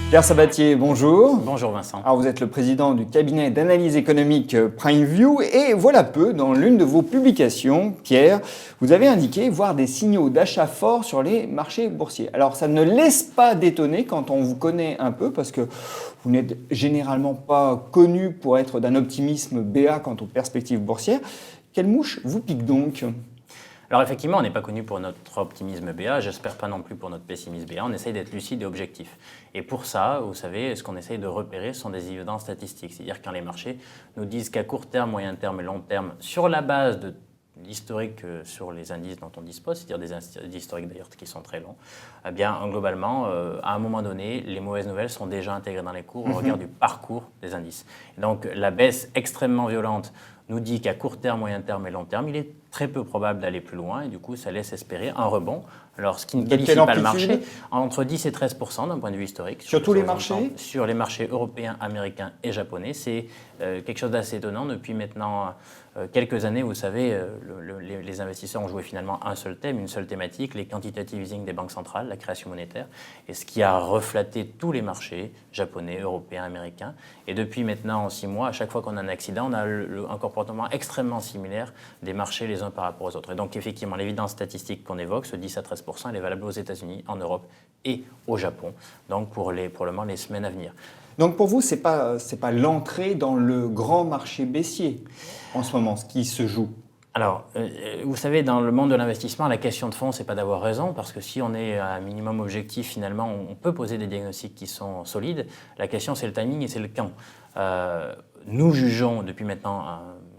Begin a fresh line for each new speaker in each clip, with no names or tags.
Pierre Sabatier, bonjour.
Bonjour Vincent.
Alors vous êtes le président du cabinet d'analyse économique PrimeView et voilà peu, dans l'une de vos publications, Pierre, vous avez indiqué voir des signaux d'achat forts sur les marchés boursiers. Alors ça ne laisse pas d'étonner quand on vous connaît un peu parce que vous n'êtes généralement pas connu pour être d'un optimisme béat quant aux perspectives boursières. Quelle mouche vous pique donc ?
Alors effectivement, on n'est pas connu pour notre optimisme béat, j'espère pas non plus pour notre pessimisme béat, on essaye d'être lucide et objectif. Et pour ça, vous savez, ce qu'on essaye de repérer sont des évidences statistiques, c'est-à-dire quand les marchés nous disent qu'à court terme, moyen terme et long terme, sur la base de l'historique sur les indices dont on dispose, c'est-à-dire des indices historiques d'ailleurs qui sont très longs, eh bien globalement, à un moment donné, les mauvaises nouvelles sont déjà intégrées dans les cours au regard du parcours des indices. Et donc la baisse extrêmement violente nous dit qu'à court terme, moyen terme et long terme, il est très peu probable d'aller plus loin et du coup, ça laisse espérer un rebond. Alors, ce qui ne qualifie pas le marché, entre 10 et 13% d'un point de vue historique.
Sur tous les marchés ?
Sur les marchés européens, américains et japonais. C'est quelque chose d'assez étonnant. Depuis maintenant quelques années, vous savez, les investisseurs ont joué finalement un seul thème, une seule thématique, les quantitative easing des banques centrales, la création monétaire, et ce qui a reflété tous les marchés japonais, européens, américains. Et depuis maintenant 6 mois, à chaque fois qu'on a un accident, on a un comportement extrêmement similaire des marchés les uns par rapport aux autres. Et donc effectivement, l'évidence statistique qu'on évoque, ce 10 à 13%, elle est valable aux États-Unis, en Europe et au Japon, donc pour le moment les semaines à venir.
Donc pour vous, c'est pas l'entrée dans le grand marché baissier en ce moment, ce qui se joue.
Alors, vous savez, dans le monde de l'investissement, la question de fond, c'est pas d'avoir raison, parce que si on est à un minimum objectif, finalement, on peut poser des diagnostics qui sont solides. La question, c'est le timing et c'est le quand. Nous jugeons depuis maintenant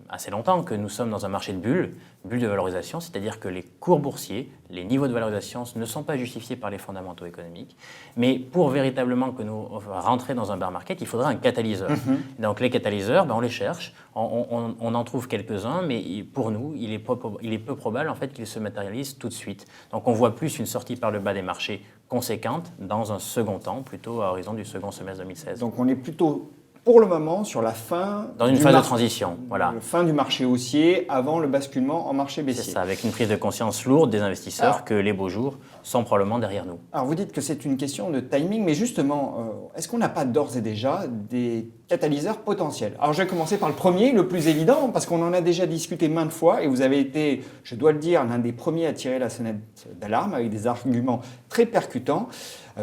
assez longtemps que nous sommes dans un marché de bulle de valorisation, c'est-à-dire que les cours boursiers, les niveaux de valorisation ne sont pas justifiés par les fondamentaux économiques. Mais pour véritablement que nous rentrions dans un bear market, il faudra un catalyseur. Donc les catalyseurs, on les cherche, on en trouve quelques-uns, mais pour nous, il est peu probable en fait qu'ils se matérialisent tout de suite. Donc on voit plus une sortie par le bas des marchés conséquente dans un second temps, plutôt à horizon du second semestre 2016.
Donc on est plutôt pour le moment sur la fin
dans une phase de transition, voilà.
La fin du marché haussier avant le basculement en marché baissier.
C'est ça, avec une prise de conscience lourde des investisseurs que les beaux jours sont probablement derrière nous.
Alors vous dites que c'est une question de timing, mais justement, est-ce qu'on n'a pas d'ores et déjà des catalyseurs potentiels? Alors je vais commencer par le premier, le plus évident, parce qu'on en a déjà discuté maintes fois et vous avez été, je dois le dire, l'un des premiers à tirer la sonnette d'alarme avec des arguments très percutants.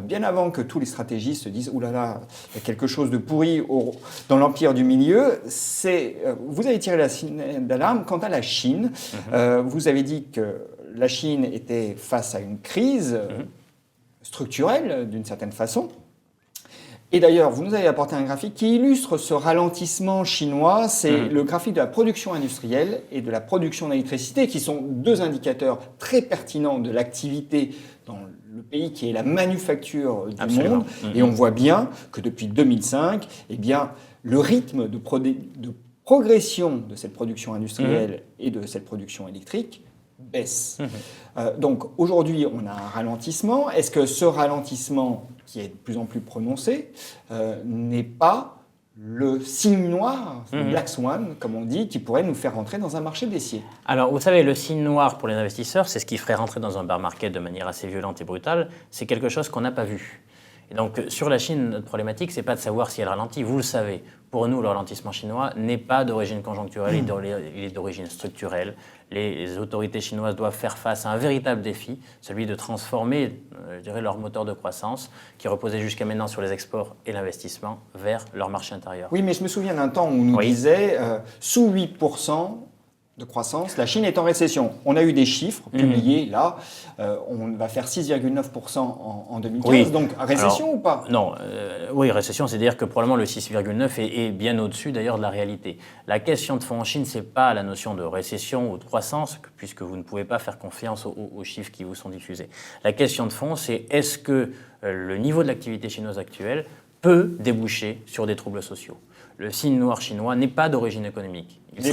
Bien avant que tous les stratégistes se disent « Ouh là là, il y a quelque chose de pourri dans l'empire du milieu », vous avez tiré la sonnette d'alarme quant à la Chine. Vous avez dit que la Chine était face à une crise structurelle, d'une certaine façon. Et d'ailleurs, vous nous avez apporté un graphique qui illustre ce ralentissement chinois. C'est le graphique de la production industrielle et de la production d'électricité, qui sont deux indicateurs très pertinents de l'activité dans le pays qui est la manufacture du monde. Et on voit bien que depuis 2005, eh bien, le rythme de progression de cette production industrielle et de cette production électrique baisse. Donc aujourd'hui, on a un ralentissement. Est-ce que ce ralentissement, qui est de plus en plus prononcé, n'est pas le signe noir, le Black Swan, comme on dit, qui pourrait nous faire rentrer dans un marché baissier?
Alors, vous savez, le signe noir pour les investisseurs, c'est ce qui ferait rentrer dans un bear market de manière assez violente et brutale. C'est quelque chose qu'on n'a pas vu. Et donc, sur la Chine, notre problématique, c'est pas de savoir si elle ralentit. Vous le savez, pour nous, le ralentissement chinois n'est pas d'origine conjoncturelle, il est d'origine structurelle. Les autorités chinoises doivent faire face à un véritable défi, celui de transformer, je dirais, leur moteur de croissance, qui reposait jusqu'à maintenant sur les exports et l'investissement, vers leur marché intérieur.
Oui, mais je me souviens d'un temps où on nous disait sous 8% de croissance, la Chine est en récession. On a eu des chiffres publiés là, on va faire 6,9% en 2015, oui. Donc récession. Alors, ou pas?
Non, oui, récession, c'est-à-dire que probablement le 6,9 est bien au-dessus d'ailleurs de la réalité. La question de fond en Chine, ce n'est pas la notion de récession ou de croissance, puisque vous ne pouvez pas faire confiance aux chiffres qui vous sont diffusés. La question de fond, c'est est-ce que le niveau de l'activité chinoise actuelle peut déboucher sur des troubles sociaux? Le signe noir chinois n'est pas d'origine économique. Il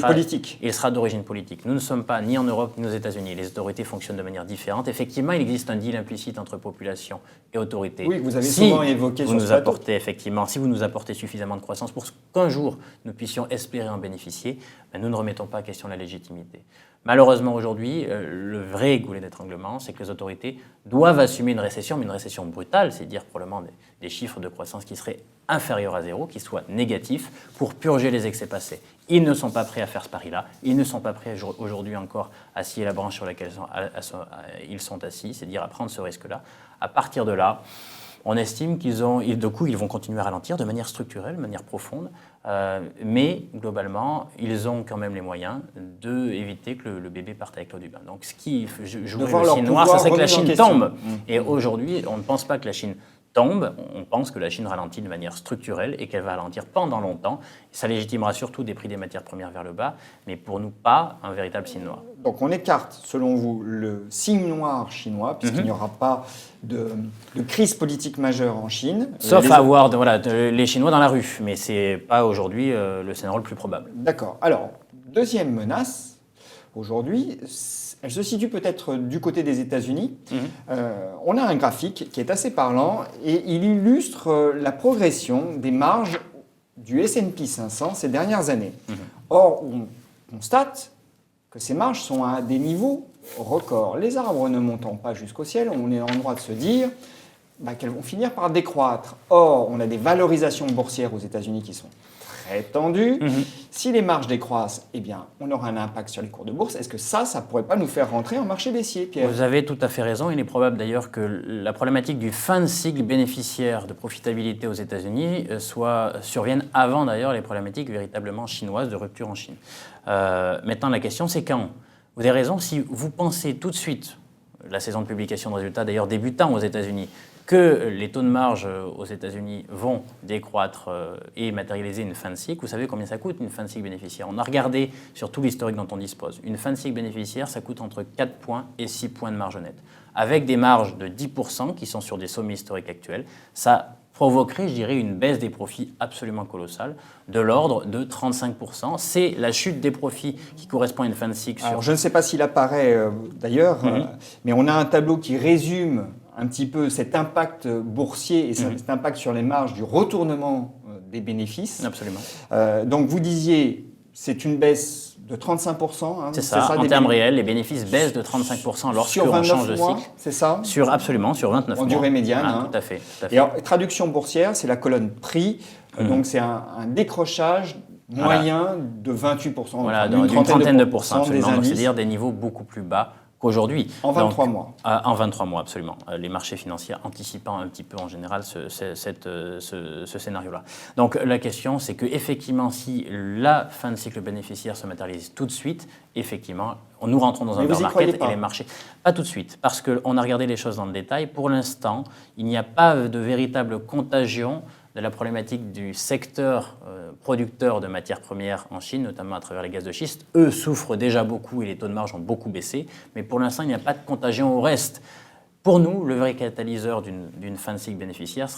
sera d'origine politique. Nous ne sommes pas ni en Europe ni aux États-Unis. Les autorités fonctionnent de manière différente. Effectivement, il existe un deal implicite entre population et autorité.
Oui, vous avez souvent évoqué sur ce plateau.
Si vous nous apportez suffisamment de croissance pour qu'un jour nous puissions espérer en bénéficier, nous ne remettons pas en question la légitimité. Malheureusement, aujourd'hui, le vrai goulet d'étranglement, c'est que les autorités doivent assumer une récession, mais une récession brutale, c'est-à-dire probablement des chiffres de croissance qui seraient inférieurs à zéro, qui soient négatifs, pour purger les excès passés. Ils ne sont pas prêts à faire ce pari-là. Ils ne sont pas prêts aujourd'hui encore à scier la branche sur laquelle ils sont assis, c'est-à-dire à prendre ce risque-là. À partir de là, on estime ils vont continuer à ralentir de manière structurelle, de manière profonde, mais globalement, ils ont quand même les moyens d'éviter que le bébé parte avec l'eau du bain. Donc, ce qui jouerait le signe noir, ça serait que la Chine tombe. Et aujourd'hui, on ne pense pas que la Chine tombe, on pense que la Chine ralentit de manière structurelle et qu'elle va ralentir pendant longtemps. Ça légitimera surtout des prix des matières premières vers le bas, mais pour nous, pas un véritable signe noir.
Donc on écarte, selon vous, le signe noir chinois, puisqu'il n'y aura pas de crise politique majeure en Chine.
Sauf à avoir les Chinois dans la rue, mais ce n'est pas aujourd'hui le scénario le plus probable.
D'accord. Alors, deuxième menace, aujourd'hui, elle se situe peut-être du côté des États-Unis. On a un graphique qui est assez parlant et il illustre la progression des marges du S&P 500 ces dernières années. Or, on constate que ces marges sont à des niveaux records. Les arbres ne montant pas jusqu'au ciel, on est en droit de se dire qu'elles vont finir par décroître. Or, on a des valorisations boursières aux États-Unis qui sont très tendues. Si les marges décroissent, eh bien, on aura un impact sur les cours de bourse. Est-ce que ça ne pourrait pas nous faire rentrer en marché baissier, Pierre ?
Vous avez tout à fait raison. Il est probable d'ailleurs que la problématique du fin de cycle bénéficiaire de profitabilité aux États-Unis survienne avant d'ailleurs les problématiques véritablement chinoises de rupture en Chine. Maintenant, la question, c'est quand ? Vous avez raison, si vous pensez tout de suite, la saison de publication de résultats d'ailleurs débutant aux États-Unis, que les taux de marge aux États-Unis vont décroître et matérialiser une fin de cycle, vous savez combien ça coûte une fin de cycle bénéficiaire ? On a regardé sur tout l'historique dont on dispose. Une fin de cycle bénéficiaire, ça coûte entre 4 points et 6 points de marge nette. Avec des marges de 10% qui sont sur des sommets historiques actuels, ça provoquerait, je dirais, une baisse des profits absolument colossale, de l'ordre de 35%. C'est la chute des profits qui correspond à une fin de cycle.
Alors, je ne sais pas s'il apparaît d'ailleurs, mais on a un tableau qui résume un petit peu cet impact boursier et cet impact sur les marges du retournement des bénéfices.
Absolument.
Donc vous disiez, c'est une baisse de 35%.
C'est ça, en termes réels, les bénéfices baissent de 35% lorsqu'on change de cycle.
C'est ça ?
Absolument, sur 29 mois.
En durée médiane.
Tout à fait.
Et alors, traduction boursière, c'est la colonne prix. Donc c'est un décrochage moyen de 28%.
Voilà, d'une trentaine de pourcents, absolument. C'est-à-dire des niveaux beaucoup plus bas qu'aujourd'hui.
En 23 mois.
En 23 mois, absolument. Les marchés financiers anticipant un petit peu en général ce scénario-là. Donc la question, c'est qu'effectivement, si la fin de cycle bénéficiaire se matérialise tout de suite, effectivement, nous rentrons dans un bear market et les marchés... Pas tout de suite, parce qu'on a regardé les choses dans le détail. Pour l'instant, il n'y a pas de véritable contagion de la problématique du secteur producteur de matières premières en Chine, notamment à travers les gaz de schiste. Eux souffrent déjà beaucoup et les taux de marge ont beaucoup baissé, mais pour l'instant, il n'y a pas de contagion au reste. Pour nous, le vrai catalyseur d'une fin de cycle bénéficiaire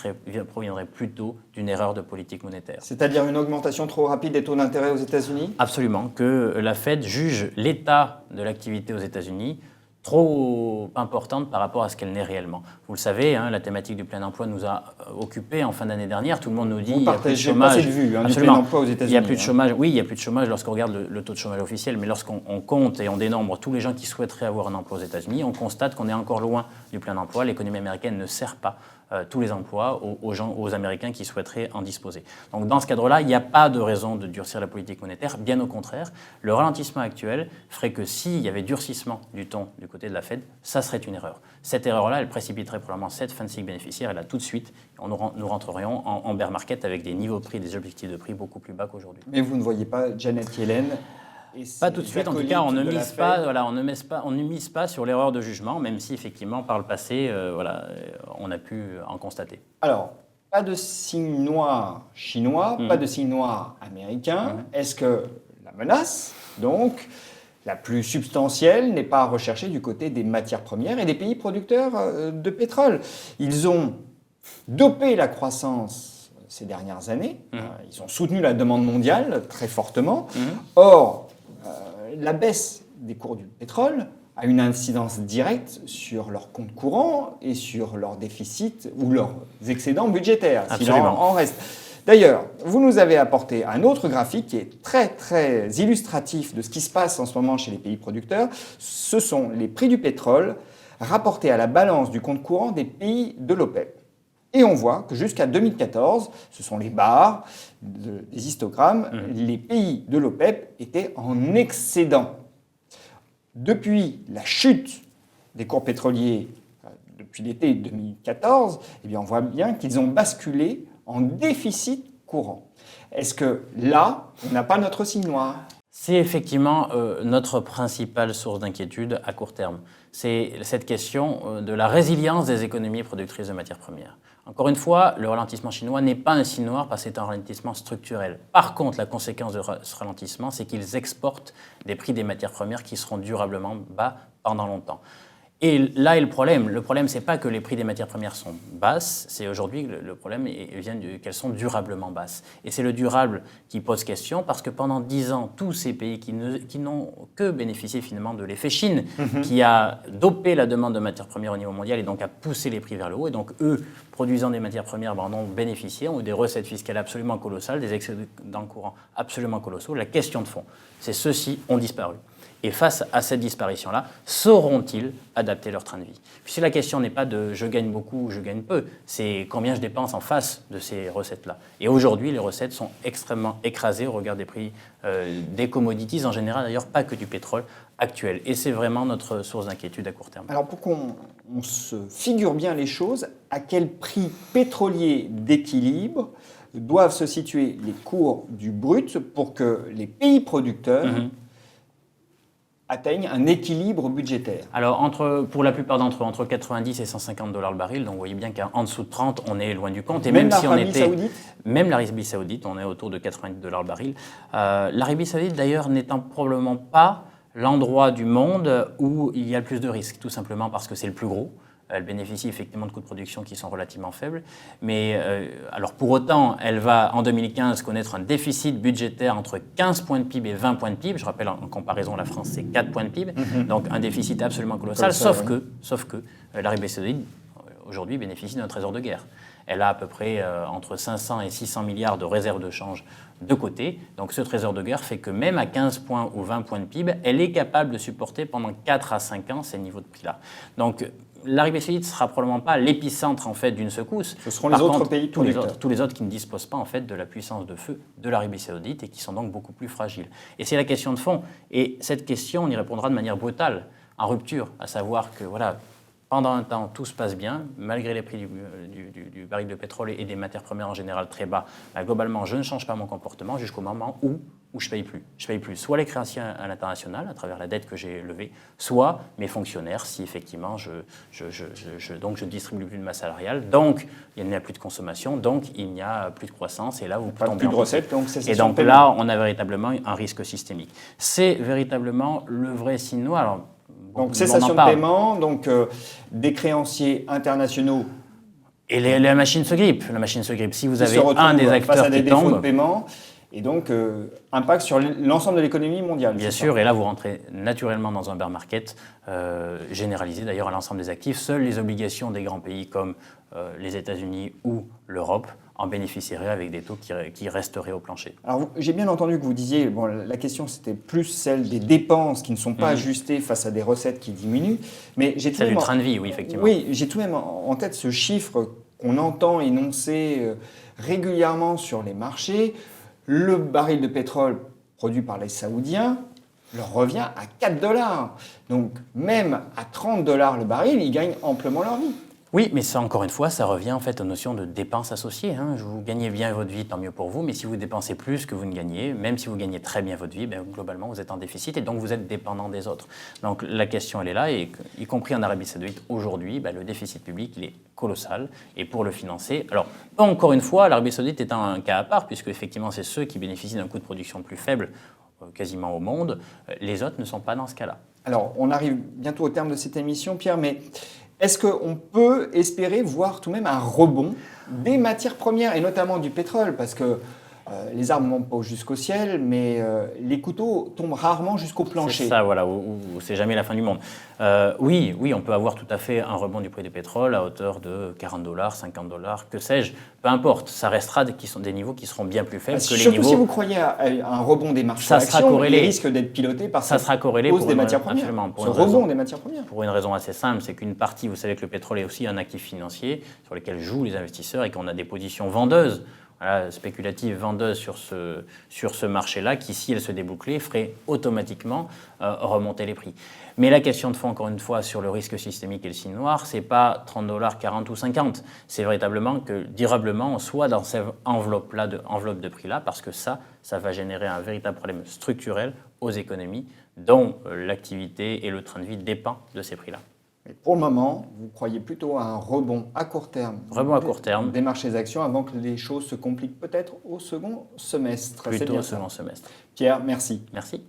proviendrait plutôt d'une erreur de politique monétaire.
C'est-à-dire une augmentation trop rapide des taux d'intérêt aux États-Unis ?
Absolument, que la Fed juge l'état de l'activité aux États-Unis trop importante par rapport à ce qu'elle n'est réellement. Vous le savez, la thématique du plein emploi nous a occupés en fin d'année dernière. Tout le monde nous dit qu'il n'y a plus de chômage.
Vous partagez pas cette vue du plein emploi aux États-Unis.
Il n'y a plus de chômage. Oui, il n'y a plus de chômage lorsqu'on regarde le taux de chômage officiel, mais lorsqu'on compte et on dénombre tous les gens qui souhaiteraient avoir un emploi aux États-Unis, on constate qu'on est encore loin du plein emploi. L'économie américaine ne sert pas tous les emplois aux Américains qui souhaiteraient en disposer. Donc dans ce cadre-là, il n'y a pas de raison de durcir la politique monétaire. Bien au contraire, le ralentissement actuel ferait que s'il y avait durcissement du ton du côté de la Fed, ça serait une erreur. Cette erreur-là, elle précipiterait probablement cette fin de cycle bénéficiaire et là tout de suite, nous rentrerions en bear market avec des niveaux de prix, des objectifs de prix beaucoup plus bas qu'aujourd'hui.
Mais vous ne voyez pas Janet Yellen
pas tout de suite, en tout cas, on ne mise pas sur l'erreur de jugement, même si effectivement, par le passé, on a pu en constater.
Alors, pas de signe noir chinois, pas de signe noir américain. Est-ce que la menace, donc, la plus substantielle, n'est pas à rechercher du côté des matières premières et des pays producteurs de pétrole ? Ils ont dopé la croissance ces dernières années. Ils ont soutenu la demande mondiale très fortement. Or, la baisse des cours du pétrole a une incidence directe sur leurs comptes courants et sur leurs déficits ou leurs excédents budgétaires, s'il en reste. D'ailleurs, vous nous avez apporté un autre graphique qui est très très illustratif de ce qui se passe en ce moment chez les pays producteurs. Ce sont les prix du pétrole rapportés à la balance du compte courant des pays de l'OPEP. Et on voit que jusqu'à 2014, ce sont les barres, des histogrammes, les pays de l'OPEP étaient en excédent. Depuis la chute des cours pétroliers, depuis l'été 2014, eh bien on voit bien qu'ils ont basculé en déficit courant. Est-ce que là, on n'a pas notre signe noir ?
C'est effectivement notre principale source d'inquiétude à court terme. C'est cette question de la résilience des économies productrices de matières premières. Encore une fois, le ralentissement chinois n'est pas un signe noir parce que c'est un ralentissement structurel. Par contre, la conséquence de ce ralentissement, c'est qu'ils exportent des prix des matières premières qui seront durablement bas pendant longtemps. Et là est le problème. Le problème, ce n'est pas que les prix des matières premières sont basses, c'est aujourd'hui le problème vient qu'elles sont durablement basses. Et c'est le durable qui pose question parce que pendant 10 ans, tous ces pays qui n'ont que bénéficié finalement de l'effet Chine, qui a dopé la demande de matières premières au niveau mondial et donc a poussé les prix vers le haut. Et donc eux, produisant des matières premières, en ont bénéficié, ont eu des recettes fiscales absolument colossales, des excédents courants absolument colossaux. La question de fond, c'est ceux-ci ont disparu. Et face à cette disparition-là, sauront-ils adapter leur train de vie ? Puis la question n'est pas de je gagne beaucoup ou je gagne peu, c'est combien je dépense en face de ces recettes-là. Et aujourd'hui, les recettes sont extrêmement écrasées au regard des prix des commodities, en général d'ailleurs, pas que du pétrole actuel. Et c'est vraiment notre source d'inquiétude à court terme.
Alors pour qu'on se figure bien les choses, à quel prix pétrolier d'équilibre doivent se situer les cours du brut pour que les pays producteurs atteignent un équilibre budgétaire?
Alors, pour la plupart d'entre eux, entre 90 et 150 $ le baril. Donc, vous voyez bien qu'en dessous de 30, on est loin du compte. Et
même l'Arabie Saoudite ?
Même l'Arabie Saoudite, on est autour de 90 $ le baril. L'Arabie Saoudite, d'ailleurs, n'étant probablement pas l'endroit du monde où il y a le plus de risques, tout simplement parce que c'est le plus gros. Elle bénéficie effectivement de coûts de production qui sont relativement faibles. Mais alors pour autant, elle va en 2015 connaître un déficit budgétaire entre 15 points de PIB et 20 points de PIB. Je rappelle, en comparaison, la France, c'est 4 points de PIB. Donc un déficit absolument colossal. Sauf que l'Arabie Saoudite, aujourd'hui, bénéficie d'un trésor de guerre. Elle a à peu près entre 500 et 600 milliards de réserves de change de côté. Donc ce trésor de guerre fait que même à 15 points ou 20 points de PIB, elle est capable de supporter pendant 4 à 5 ans ces niveaux de prix-là. Donc l'Arabie Saoudite ne sera probablement pas l'épicentre en fait d'une secousse.
Ce seront les autres pays producteurs.
Tous les autres qui ne disposent pas en fait de la puissance de feu de l'Arabie Saoudite et qui sont donc beaucoup plus fragiles. Et c'est la question de fond. Et cette question, on y répondra de manière brutale, en rupture, à savoir que voilà, pendant un temps, tout se passe bien, malgré les prix du baril de pétrole et des matières premières en général très bas. Globalement, je ne change pas mon comportement jusqu'au moment où je ne paye plus. Je paye plus soit les créanciers à l'international, à travers la dette que j'ai levée, soit mes fonctionnaires, si effectivement je ne distribue plus de masse salariale. Donc, il n'y a plus de consommation, donc il n'y a plus de croissance. Et là, vous
pas
tombez
plus de recettes, donc c'est
Et donc là, on a véritablement un risque systémique. C'est véritablement le vrai signe noir. Alors,
donc cessation de paiement, donc des créanciers internationaux.
Et la machine se grippe. La machine se grippe. Si vous avez un des acteurs
face à des
qui tombe,
défauts de paiement, et donc impact sur l'ensemble de l'économie mondiale.
Bien sûr, et là vous rentrez naturellement dans un bear market généralisé d'ailleurs à l'ensemble des actifs. Seules les obligations des grands pays comme les États-Unis ou l'Europe en bénéficieraient avec des taux qui resteraient au plancher.
Alors j'ai bien entendu que vous disiez, bon, la question c'était plus celle des dépenses qui ne sont pas ajustées face à des recettes qui diminuent, mais j'ai tout
c'est du train de vie, oui, effectivement.
Oui, j'ai tout de même en tête ce chiffre qu'on entend énoncer régulièrement sur les marchés. Le baril de pétrole produit par les Saoudiens leur revient à 4 $. Donc même à 30 $ le baril, ils gagnent amplement leur vie.
Oui, mais ça, encore une fois, ça revient en fait aux notions de dépenses associées. Vous gagnez bien votre vie, tant mieux pour vous, mais si vous dépensez plus que vous ne gagnez, même si vous gagnez très bien votre vie, globalement, vous êtes en déficit et donc vous êtes dépendant des autres. Donc la question, elle est là, et y compris en Arabie Saoudite, aujourd'hui, le déficit public, il est colossal, et pour le financer, alors, encore une fois, l'Arabie Saoudite est un cas à part, puisque effectivement, c'est ceux qui bénéficient d'un coût de production plus faible, quasiment au monde. Les autres ne sont pas dans ce cas-là.
Alors, on arrive bientôt au terme de cette émission, Pierre, mais est-ce qu'on peut espérer voir tout de même un rebond des matières premières, et notamment du pétrole? Parce que les arbres ne montent pas jusqu'au ciel, mais les couteaux tombent rarement jusqu'au plancher.
C'est ça, voilà, où c'est jamais la fin du monde. Oui, on peut avoir tout à fait un rebond du prix du pétrole à hauteur de $40, $50, que sais-je, peu importe. Ça restera des niveaux qui seront bien plus faibles que les
Surtout
niveaux.
si vous croyez à un rebond des marchés
Ça sera
actions,
corrélé.
il risque d'être piloté par
Ça
cette
sera corrélé
hausse
pour
des
une-
matières premières.
absolument, pour
Ce
une
rebond
raison.
des matières premières.
Pour une raison assez simple, c'est qu'une partie, vous savez que le pétrole est aussi un actif financier sur lequel jouent les investisseurs et qu'on a des positions vendeuses, voilà, spéculatives vendeuses sur ce marché-là, qui, si elles se débouclaient, feraient automatiquement remonter les prix. Mais la question de fond, encore une fois, sur le risque systémique et le signe noir, c'est pas $30, 40 ou 50. C'est véritablement que, durablement, on soit dans cette enveloppe de prix-là, parce que ça va générer un véritable problème structurel aux économies, dont l'activité et le train de vie dépend de ces prix-là.
Mais pour le moment, vous croyez plutôt à un rebond à court terme,
Rebond à court terme.
des marchés actions avant que les choses se compliquent peut-être au second semestre. C'est
Plutôt
bien
au
ça.
second semestre.
Pierre, merci.
Merci.